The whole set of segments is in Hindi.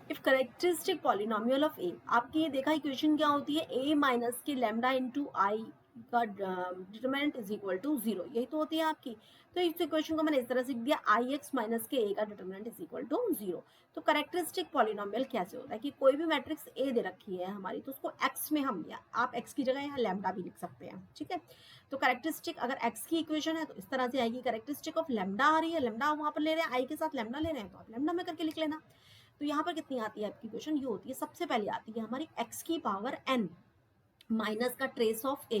इफ करेक्टरिस्टिक पॉलिनोमियल ऑफ ए, आपकी ये देखा इक्वेशन क्या होती है, ए माइनस के लैम्डा इंटू आई का डिटरमिनेंट इज इक्वल टू 0, यही तो होती है आपकी। तो इस इक्वेशन को मैंने इस तरह से लिख दिया, आई एक्स माइनस के ए का डिटरमिनेंट इज इक्वल टू 0। तो करेक्टरिस्टिक पॉलिनोमियल कैसे होता है कि कोई भी मैट्रिक्स ए दे रखी है हमारी, तो उसको एक्स में हम, या आप एक्स की जगह यहाँ लैम्डा भी लिख सकते हैं, ठीक है। तो करेक्टरिस्टिक अगर एक्स की इक्वेशन है तो इस तरह से आएगी, करेक्टरिस्टिक ऑफ लैम्डा आ रही है, लैम्डा वहाँ पर ले रहे हैं, आई के साथ लैम्डा ले रहे हैं, तो आप लैम्डा में करके लिख लेना। तो यहाँ पर कितनी आती है आपकी इक्वेशन, ये होती है, सबसे पहले आती है हमारी एक्स की पावर एन माइनस का ट्रेस ऑफ ए,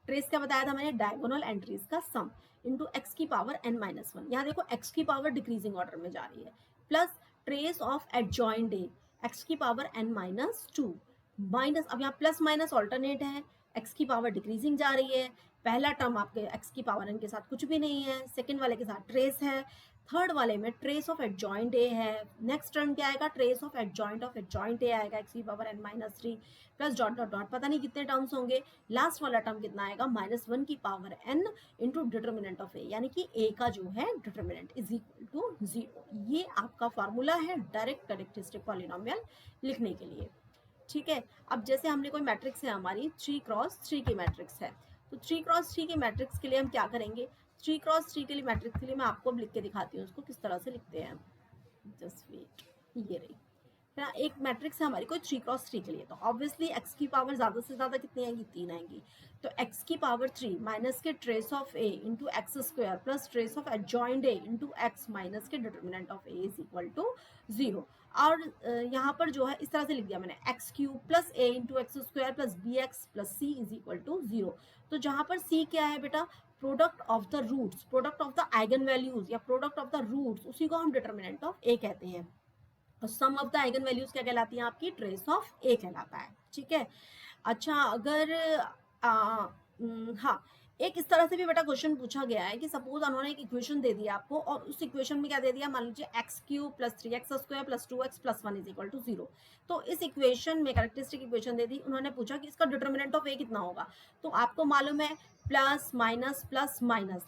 ट्रेस क्या बताया था मैंने, डायगोनल एंट्रीज का सम, इंटू एक्स की पावर एन माइनस 1, यहाँ देखो एक्स की पावर डिक्रीजिंग ऑर्डर में जा रही है, plus trace of adjoint A x की पावर एन माइनस 2, माइनस, अब यहाँ प्लस माइनस ऑल्टरनेट है, एक्स की पावर डिक्रीजिंग जा रही है, पहला टर्म आपके एक्स की पावर एन के साथ कुछ भी नहीं है, सेकेंड वाले के साथ ट्रेस है, थर्ड वाले में ट्रेस ऑफ एडजॉइंट ए है, नेक्स्ट टर्म क्या आएगा, ट्रेस ऑफ एडजॉइंट ए आएगा, एक्स की power N minus 3 plus dot dot dot, पता नहीं कितने टर्म्स होंगे, लास्ट वाला टर्म कितना आएगा, -1 की power N into determinant of A, यानी कि ए का जो है डिटर्मिनेंट इज इक्वल टू 0। ये आपका फार्मूला है डायरेक्ट करेक्टरिस्टिक पॉलिनोमियल लिखने के लिए, ठीक है। अब जैसे हमने कोई मैट्रिक्स है हमारी 3x3 की मैट्रिक्स है, तो 3x3 की मैट्रिक्स के लिए हम क्या करेंगे, 3x3 के लिए मैट्रिक्स के लिए मैं आपको लिख के दिखाती हूँ उसको किस तरह से लिखते हैं, जस्ट वेट, ये रही है ना, एक मैट्रिक्स है हमारी कोई 3x3 के लिए, तो ऑब्वियसली एक्स की पावर ज्यादा से ज्यादा कितनी आएगी, 3 आएंगी, तो एक्स की पावर 3 माइनस के trace of A into X square plus trace of adjoint A into X minus के determinant of A is equal to 0। और यहाँ पर जो है इस तरह से लिख दिया मैंने, X cube plus A into X square plus B X plus C is equal to 0। तो जहाँ पर सी क्या है बेटा, product of the roots, product of the eigen values या प्रोडक्ट ऑफ द रूट्स, उसी को हम डिटर्मिनेंट ऑफ ए कहते हैं। और sum of the eigen values क्या कहलाती है आपकी, ट्रेस ऑफ ए कहलाता है, ठीक है। अच्छा, अगर हाँ, एक इस तरह से भी बेटा क्वेश्चन पूछा गया है कि सपोज उन्होंने एक इक्वेशन दे दिया आपको, और उस इक्वेशन में क्या दे दिया, मान लीजिए X cube plus 3x square plus 2x plus 1 is equal to 0। तो इस इक्वेशन में कैरेक्टरिस्टिक इक्वेशन दे दी, उन्होंने पूछा कि इसका डिटर्मिनेंट ऑफ ए कितना होगा, तो आपको मालूम है प्लस माइनस,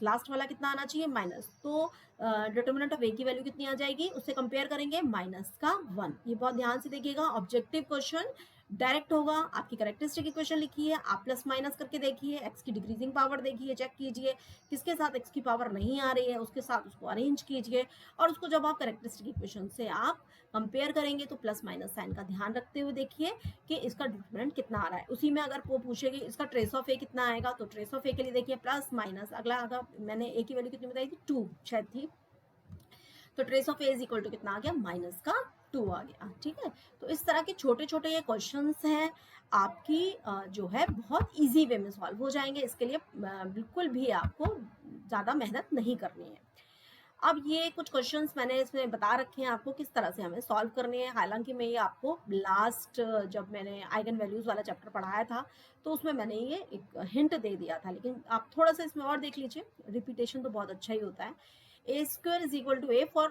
लास्ट वाला कितना आना चाहिए, माइनस, तो डिटर्मिनेंट ऑफ ए की वैल्यू कितनी आ जाएगी, उससे कंपेयर करेंगे -1। ये बहुत ध्यान से देखिएगा, ऑब्जेक्टिव क्वेश्चन डायरेक्ट होगा, आपकी कैरेक्टरिस्टिक इक्वेशन लिखी है, आप प्लस माइनस करके देखिए, एक्स की डिक्रीजिंग पावर देखिए, चेक कीजिए किसके साथ एक्स की पावर नहीं आ रही है, उसके साथ उसको अरेंज कीजिए, और उसको जब आप कैरेक्टरिस्टिक इक्वेशन से आप कंपेयर करेंगे तो प्लस माइनस साइन का ध्यान रखते हुए देखिए कि इसका डिटर्मिनेंट कितना आ रहा है। उसी में अगर वो पूछेगी इसका ट्रेस ऑफ ए कितना आएगा, तो ट्रेस ऑफ ए के लिए देखिए प्लस माइनस, अगला मैंने ए की वैल्यू कितनी बताई थी, 2 शायद थी, तो trace of A is equal to कितना आ गया, -2 आ गया, ठीक है। तो इस तरह के छोटे छोटे ये क्वेश्चंस हैं आपकी, जो है बहुत इजी वे में सॉल्व हो जाएंगे, इसके लिए बिल्कुल भी आपको ज़्यादा मेहनत नहीं करनी है। अब ये कुछ क्वेश्चंस मैंने इसमें बता रखे हैं आपको किस तरह से हमें सॉल्व करने हैं, हालांकि मैं ये आपको लास्ट जब मैंने आइगन वैल्यूज वाला चैप्टर पढ़ाया था तो उसमें मैंने ये एक हिंट दे दिया था, लेकिन आप थोड़ा सा इसमें और देख लीजिए, रिपीटेशन तो बहुत अच्छा ही होता है। A square is equal to A for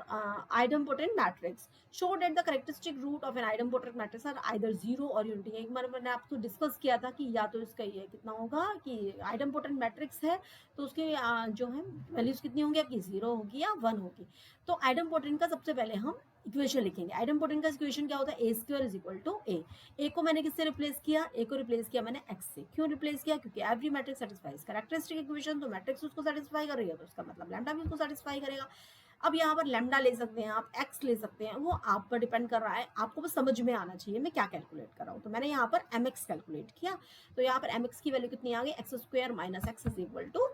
idempotent matrix. Show that the characteristic root of an idempotent matrix are either 0 और unity। एक बार मैंने आपको डिस्कस किया था कि या तो इसका ये कितना होगा कि idempotent matrix है तो उसकी जो है वैल्यूज कितनी होंगी आपकी, 0 होगी या 1 होगी। तो idempotent का सबसे पहले हम इक्वेशन लिखेंगे। आइडमपोटेंट का इक्वेशन क्या होता है, A square is equal to ए। ए को मैंने किससे रिप्लेस किया, ए को रिप्लेस किया मैंने एक्स से। क्यों रिप्लेस किया, क्योंकि every matrix satisfies characteristic equation, तो मैट्रिक्स उसको सेटिस्फाई कर रही है तो इसका मतलब लैम्डा भी उसको सेटिस्फाई करेगा। अब यहाँ पर लैम्डा ले सकते हैं आप, एक्स ले सकते हैं, वो आप पर डिपेंड कर रहा है, आपको बस समझ में आना चाहिए मैं क्या कैलकुलेट कर रहा हूँ। तो मैंने यहाँ पर एम एक्स कैलकुलेट किया, तो यहाँ पर एम एक्स की वैल्यू कितनी आ गई, X square minus X is equal to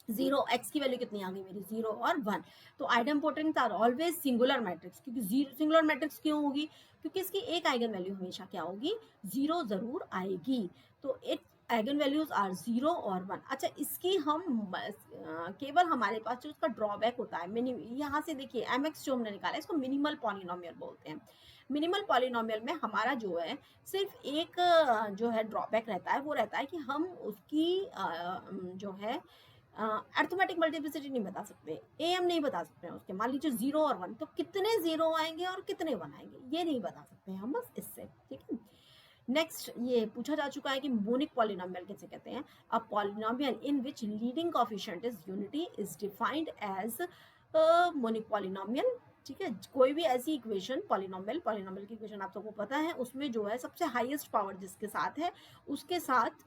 0। X की वैल्यू कितनी आ गई मेरी, 0 और 1। तो idempotent are always singular matrix, क्योंकि सिंगुलर मैट्रिक्स क्यों होगी, क्योंकि इसकी एक आइगन वैल्यू हमेशा क्या होगी, 0 जरूर आएगी। तो एक आइगन वैल्यूज आर 0 और 1। अच्छा, इसकी हम केवल हमारे पास जो उसका ड्रॉबैक होता है, यहाँ से देखिए एम एक्स जो हमने निकाला इसको मिनिमल पॉलिनोमियल बोलते हैं। मिनिमल पॉलिनोमियल में हमारा जो है सिर्फ एक जो है ड्रॉबैक रहता है, वो रहता है कि हम उसकी जो है अर्थमेटिक मल्टीप्लिसिटी नहीं बता सकते, एम नहीं बता सकते हैं उसके, मान लीजिए 0 और 1, तो कितने 0 आएंगे और कितने 1 आएंगे ये नहीं बता सकते हैं हम बस इससे, ठीक है। नेक्स्ट ये पूछा जा चुका है कि मोनिक पॉलिनोमियल कैसे कहते हैं। A polynomial in which leading coefficient is unity is defined as monic polynomial. ठीक है, कोई भी ऐसी इक्वेशन पॉलिनोमियल की इक्वेशन आप सबको पता है, उसमें जो है सबसे हाईएस्ट पावर जिसके साथ है उसके साथ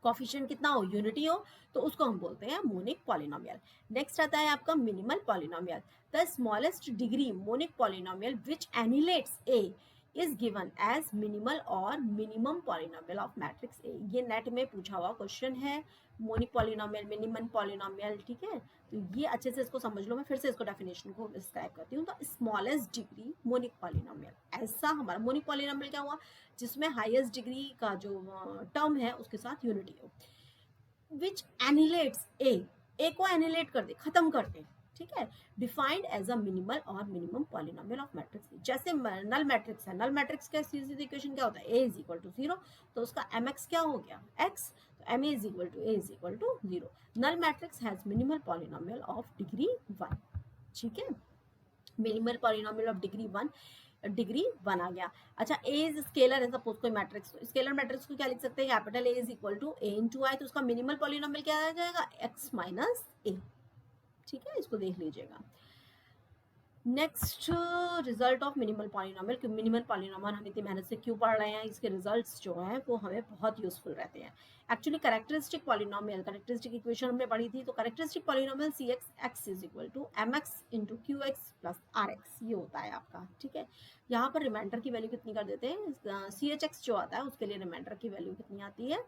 कोफिशिएंट कितना हो, यूनिटी हो, तो उसको हम बोलते हैं मोनिक पॉलिनोमियल। नेक्स्ट आता है आपका minimal polynomial. The smallest degree monic polynomial which annihilates A is given as minimal और minimum polynomial of matrix A. ये नेट में पूछा हुआ क्वेश्चन है, मोनिक पॉलिनोमियल, मिनिमम पॉलिनोमियल, ठीक है। तो ये अच्छे से इसको समझ लो, मैं फिर से इसको डेफिनेशन को डिस्क्राइब करती हूँ। तो स्मॉलेस्ट डिग्री मोनिक पॉलिनोमियल, ऐसा हमारा मोनिक पॉलिनोमियल क्या हुआ, जिसमें हाईएस्ट डिग्री का जो टर्म है उसके साथ यूनिटी हो, विच एनिलेट्स ए को एनिलेट कर दे, खत्म कर दे, ठीक है, डिफाइंड एज अ मिनिमल और मिनिमम पॉलिनोमियल ऑफ मैट्रिक्स। जैसे नल मैट्रिक्स है, नल मैट्रिक्स का सीधी इक्वेशन क्या होता है, ए इज इक्वल टू 0, तो उसका एम एक्स क्या हो गया, एक्स, तो M A is equal to A is equal to 0। Null matrix has minimal polynomial of degree 1, ठीक है, मिनिमल पॉलिनोमियल ऑफ डिग्री 1 आ गया। अच्छा, ए इज स्केलर है, सपोज कोई मैट्रिक्स, तो स्केलर मैट्रिक्स को क्या लिख सकते हैं, capital A is equal to A into I, तो उसका मिनिमल पॉलिनोमियल क्या आ जाएगा, एक्स माइनस ए, ठीक है, इसको देख लीजिएगा। Next, result of minimal polynomial, कि मिनिमल पॉलिनोमियल हम इतनी मेहनत से क्यों पढ़ रहे हैं, इसके रिजल्ट्स जो हैं वो हमें बहुत यूजफुल रहते हैं। Actually characteristic polynomial, characteristic equation हमने पढ़ी थी, तो characteristic polynomial C X X is equal to M X into Q X plus R X, ये होता है आपका, ठीक है। यहाँ पर रिमाइंडर की वैल्यू कितनी कर देते हैं, सी एच एक्स जो आता है उसके लिए रिमाइंडर की वैल्यू कितनी आती है,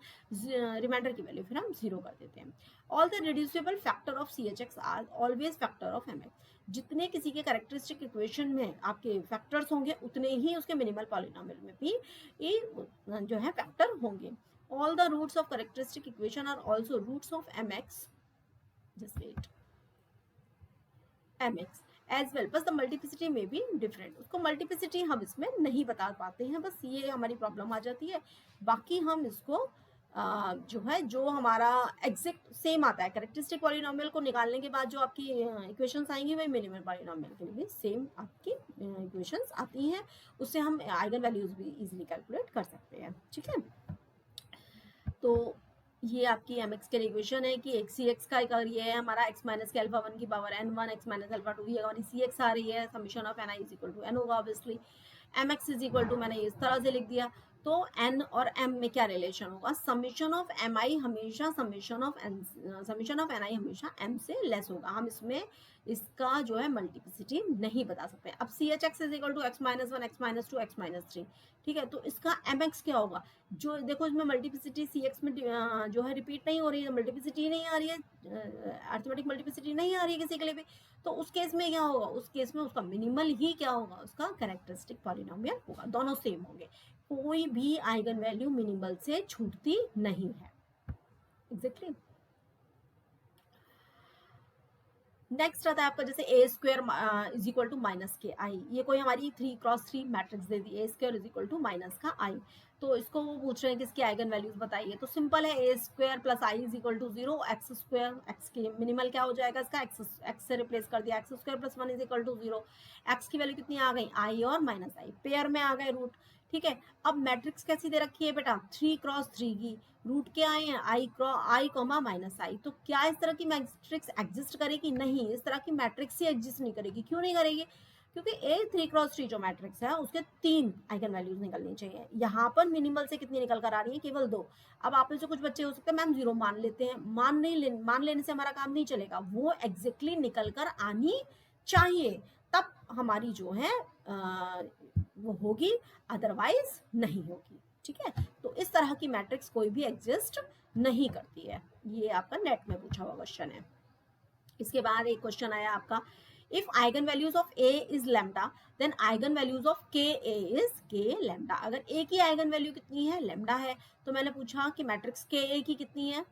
रिमाइंडर की वैल्यू फिर हम 0 कर देते हैं। All the reducible factor of C H X are always factor of M X, जितने किसी के कैरेक्टरिस्टिक इक्वेशन में आपके फैक्टर्स होंगे उतने ही उसके मिनिमल पॉलिनोमियल में भी ये जो है फैक्टर होंगे। All the roots of characteristic equation are also roots of mx, just wait, mx as well, बस द मल्टीप्लिसिटी में भी डिफरेंट, उसको मल्टीप्लिसिटी हम इसमें नहीं बता पाते हैं, बस ये हमारी प्रॉब्लम आ जाती है। बाकी हम इसको जो है, जो हमारा एग्जैक्ट सेम आता है, कैरेक्टरिस्टिक पॉलिनोमियल को निकालने के बाद जो आपकी इक्वेशंस आएंगी वही मिनिमल पॉलिनोमियल के लिए भी सेम आपकी इक्वेशंस आती हैं, उससे हम आइगन वैल्यूज भी इजीली कैलकुलेट कर सकते हैं, ठीक है। तो ये आपकी एम एक्स के इक्वेशन है कि एक्स सी एक्स का ये है हमारा एक्स माइनस के अल्फा 1 की power N 1 X minus alpha 2, ये हमारी सी एक्स आ रही है, summation of N I is equal to N होगा obviously, M X is equal to मैंने इस तरह से लिख दिया। तो एन और एम में क्या रिलेशन होगा, समीशन ऑफ एम आई हमेशा समीशन ऑफ एन आई हमेशा एम से लेस होगा, हम इसमें इसका जो है मल्टीप्लिसिटी नहीं बता सकते। अब C H X is equal to X minus 1 X minus 2 X minus 3, ठीक है, तो इसका एम एक्स क्या होगा, जो देखो इसमें मल्टीप्लिसिटी सी एक्स में जो है रिपीट नहीं हो रही है, मल्टीप्लिसिटी नहीं आ रही है, अरिथमेटिक मल्टीप्लिसिटी नहीं आ रही है किसी के लिए भी, तो उस केस में क्या होगा, उस केस में उसका मिनिमल ही क्या होगा, उसका कैरेक्टरिस्टिक पॉलिनोमियल होगा, दोनों सेम होंगे, कोई भी आइगन वैल्यू मिनिमल से छूटती नहीं है, एग्जैक्टली। नेक्स्ट आता है आपका जैसे A square is equal to minus के आई, ये कोई हमारी 3x3 मैट्रिक्स दे दी, A square is equal to minus का आई, तो इसको वो पूछ रहे हैं कि इसकी आइगन वैल्यूज बताइए, तो सिंपल है, A square plus I is equal to 0, X square, X के मिनिमल क्या हो जाएगा इसका, एक्स से रिप्लेस कर दिया, X square plus 1 is equal to 0, X की वैल्यू कितनी आ गई, आई और माइनस आई, पेयर में आ गए रूट, ठीक है। अब मैट्रिक्स कैसी दे रखी है बेटा, 3x3 की, रूट क्या आए हैं, आई कॉमा माइनस आई, तो क्या इस तरह की मैट्रिक्स एग्जिस्ट करेगी, नहीं, इस तरह की मैट्रिक्स ही एग्जिस्ट नहीं करेगी, क्यों नहीं करेगी, क्योंकि ए 3x3 जो मैट्रिक्स है उसके 3 आइगन वैल्यूज निकलनी चाहिए, यहाँ पर मिनिमल से कितनी निकल कर आ रही है, केवल 2। अब आप में से कुछ बच्चे हो सकते हैं मैम 0 मान लेते हैं, मान लेने से हमारा काम नहीं चलेगा, वो एग्जैक्टली निकल कर आनी चाहिए, तब हमारी जो है वो होगी, अदरवाइज नहीं होगी, ठीक है। तो इस तरह की मैट्रिक्स कोई भी एग्जिस्ट नहीं करती है, ये आपका नेट में पूछा हुआ क्वेश्चन है। इसके बाद एक क्वेश्चन आया आपका, if eigen values of A is lambda then eigen values of K A is के लैम्डा, अगर ए की आइगन वैल्यू कितनी है, लैम्डा है, तो मैंने पूछा कि मैट्रिक्स के ए की कितनी है,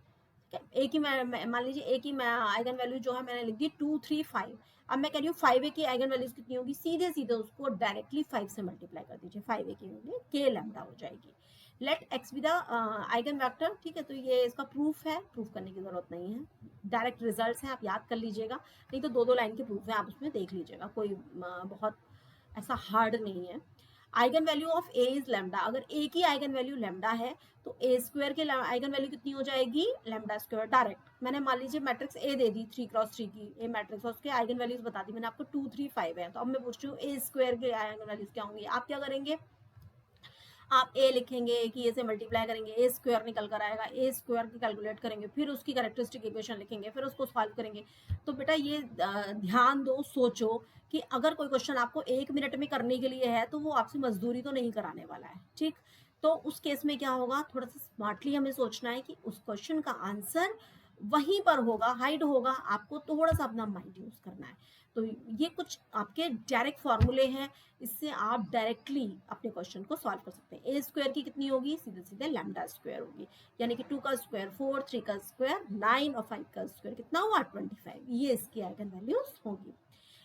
ए की मान लीजिए ए की आइगन वैल्यू जो है मैंने लिख दी 2 3 5, अब मैं कह रही हूँ 5a की आइगन वैल्यूज कितनी होगी, सीधे सीधे उसको डायरेक्टली 5 से मल्टीप्लाई कर दीजिए, 5a की होगी के लैम्डा हो जाएगी, let X be the eigen vector, ठीक है। तो ये इसका प्रूफ है, प्रूफ करने की जरूरत नहीं है, डायरेक्ट रिजल्ट्स हैं, आप याद कर लीजिएगा, नहीं तो 2-2 लाइन के प्रूफ है, आप उसमें देख लीजिएगा, कोई बहुत ऐसा हार्ड नहीं है। Eigen value of A is lambda, अगर ए की आइगन वैल्यू लैम्डा है तो ए स्क्वायर के आइगन वैल्यू कितनी हो जाएगी, लैम्डा स्क्वायर। डायरेक्ट मैंने मान लीजिए matrix A they the 3x3 की ए मैट्रिक्स, और उसके आइगन वैल्यूज बता दी मैंने आपको 2 3 5 है। तो अब मैं पूछ रही हूँ ए स्क्वायर के आइगन वैल्यूज क्या होंगी। आप क्या करेंगे, आप ए लिखेंगे कि ए से मल्टीप्लाई करेंगे, ए स्क्वायर निकल कर आएगा, ए स्क्वायर की कैलकुलेट करेंगे, फिर उसकी कैरेक्टरिस्टिक इक्वेशन लिखेंगे, फिर उसको सॉल्व करेंगे। तो बेटा ये ध्यान दो, सोचो कि अगर कोई क्वेश्चन आपको 1 मिनट में करने के लिए है तो वो आपसे मजदूरी तो नहीं कराने वाला है, ठीक। तो उस केस में क्या होगा, थोड़ा सा स्मार्टली हमें सोचना है कि उस क्वेश्चन का आंसर वहीं पर होगा, हाइड होगा, आपको थोड़ा सा अपना माइंड यूज करना है। तो ये कुछ आपके डायरेक्ट फॉर्मूले हैं, इससे आप डायरेक्टली अपने क्वेश्चन को सॉल्व कर सकते हैं। ए स्क्वायर की कितनी होगी, सीधे सीधे लैम्डा स्क्वायर होगी, यानी कि 2 का स्क्वायर 4, 3 का स्क्वायर 9 और 5 का स्क्वायर कितना हुआ 25। ये इसकी आइगन वैल्यूज होगी।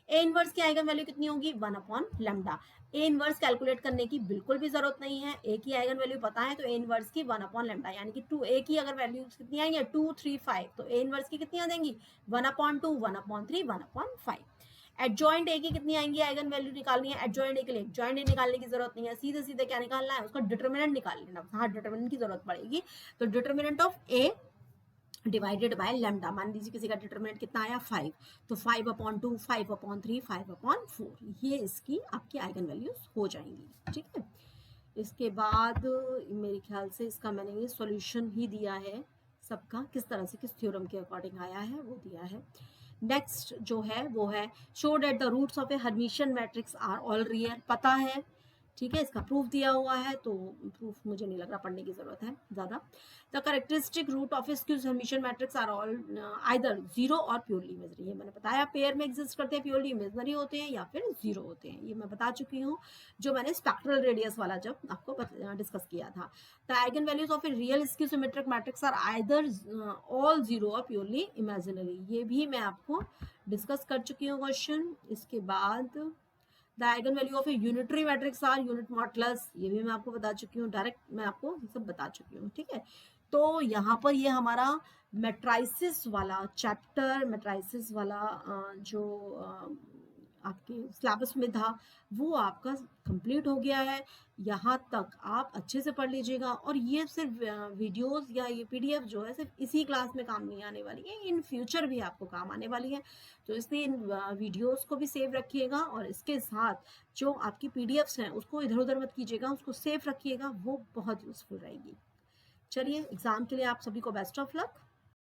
ए इनवर्स की आइगन वैल्यू कितनी होगी, 1 upon lambda. A inverse calculate करने की बिल्कुल भी जरूरत नहीं है, ए की आइगन वैल्यू पता है तो ए इनवर्स की 1 अपॉन लैम्डा, यानी कि 2 ए की अगर वैल्यू कितनी आएंगे 2 3 5, तो ए इनवर्स की कितनी आ जाएंगी 1 upon 2, 1 upon 3, 1 upon 5। Adjoint A की कितनी आएंगी आइगन वैल्यू निकालनी है, एडजॉइंट ए के लिए एडजॉइंट ए निकालने की जरूरत नहीं है, सीधे सीधे क्या निकालना है, उसका डिटरमिनेंट निकाल लेना। हाँ, डिटरमिनेंट की जरूरत पड़ेगी, तो determinant of A divided by lambda. मान लीजिए किसी का डिटरमिनेंट कितना आया 5, तो 5 अपॉन 2, 5 अपॉन 3, 5 अपॉन 4, ये इसकी आपकी आइगन वैल्यूज हो जाएंगी, ठीक है। इसके बाद मेरे ख्याल से इसका मैंने ये सॉल्यूशन ही दिया है सबका, किस तरह से किस थ्योरम के अकॉर्डिंग आया है वो दिया है। नेक्स्ट जो है वो है show that the roots of a Hermitian matrix are all real, पता है, ठीक है, इसका प्रूफ दिया हुआ है, तो प्रूफ मुझे नहीं लग रहा पढ़ने की जरूरत है ज्यादा। The characteristic root of skews Hermitian matrix are all either zero और प्योरली इमेजिनरी, ये मैंने बताया, पेयर में एग्जिस्ट करते हैं, प्योरली इमेजिनरी होते हैं या फिर जीरो होते हैं, ये मैं बता चुकी हूँ जो मैंने स्पेक्ट्रल रेडियस वाला जब आपको डिस्कस किया था। The eigen values of a real skew symmetric matrix are either all zero और प्योरली इमेजिनरी, ये भी मैं आपको डिस्कस कर चुकी हूँ क्वेश्चन। इसके बाद the eigen value of a unitary matrix are unit modulus, ये भी मैं आपको बता चुकी हूँ, डायरेक्ट मैं आपको ये सब बता चुकी हूँ, ठीक है। तो यहाँ पर ये हमारा मैट्राइसिस वाला चैप्टर, मैट्राइसिस वाला जो आपके सिलेबस में था वो आपका कंप्लीट हो गया है। यहाँ तक आप अच्छे से पढ़ लीजिएगा, और ये सिर्फ वीडियोस या ये पीडीएफ जो है सिर्फ इसी क्लास में काम नहीं आने वाली है, इन फ्यूचर भी आपको काम आने वाली है। तो इसलिए इन वीडियोस को भी सेव रखिएगा, और इसके साथ जो आपकी पीडीएफ्स हैं उसको इधर उधर मत कीजिएगा, उसको सेव रखिएगा, वो बहुत यूजफुल रहेगी। चलिए, एग्जाम के लिए आप सभी को बेस्ट ऑफ लक।